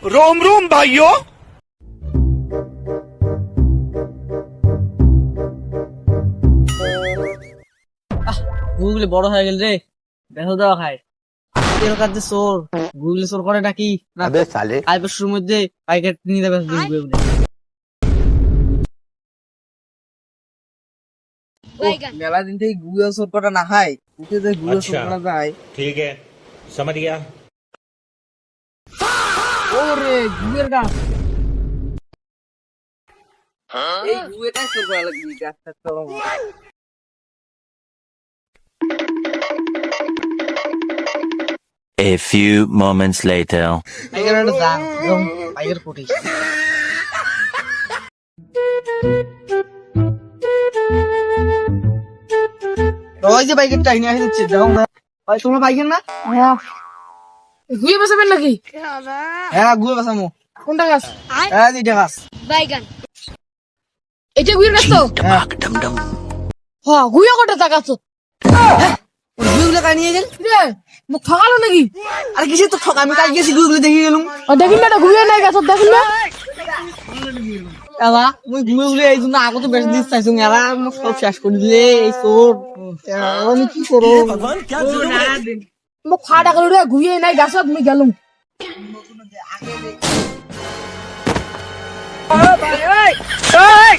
रोम रोम भाइयों। গুগলে বড় হয়ে গেল রে, বেহ দেওয়া খায় এলাকার যে চোর, গুগলে চোর করে নাকি কাল পরশুর মধ্যে পাইকার নিয়ে যাবে গুগলে। মেলা দিন থেকে গুগল চোর করা না হয়, উঠে যে গুগল চোর করা যায়। ठीक है समझ गया। ওরে গুগের গাছ, এই গুগেটাই চোর করা লাগবে। গাছটা চলো A few moments later. পাইকার একটা যান এবং পাইকার কোটি। ওই যে বাইকের টাইনে আসে যাচ্ছে, যাও না ভাই, তোমরা বাইকের না? গুয়ে বসাবেন নাকি? হ্যাঁ গুয়ে বাসামো। কোনটা গাছ? হ্যাঁ এইটা গাছ। বাইগান। এটা গুয়ের গাছ তো? হ্যাঁ হ্যাঁ, গুয়ে কটা টাকা তো? ওই গুয়েগুলো কাই নিয়ে গেল? রে, মুখ ঠকালো নাকি? আর কিসে তো ঠক, আমি কাল গেছি গুয়েগুলো দেখে গেলুম। দেখুন না, গুয়ে নাই গাছ, দেখুন না। এলা মুই গুয়েগুলো এই জন্য আগতে বেশি দিস চাইছুম, এলা মোক সব শেষ করে দিলে এই চোর। আমি কি করো? মুখ ফাটা গেল রে, গুয়ে নাই গাছ, আমি গেলুম। ओए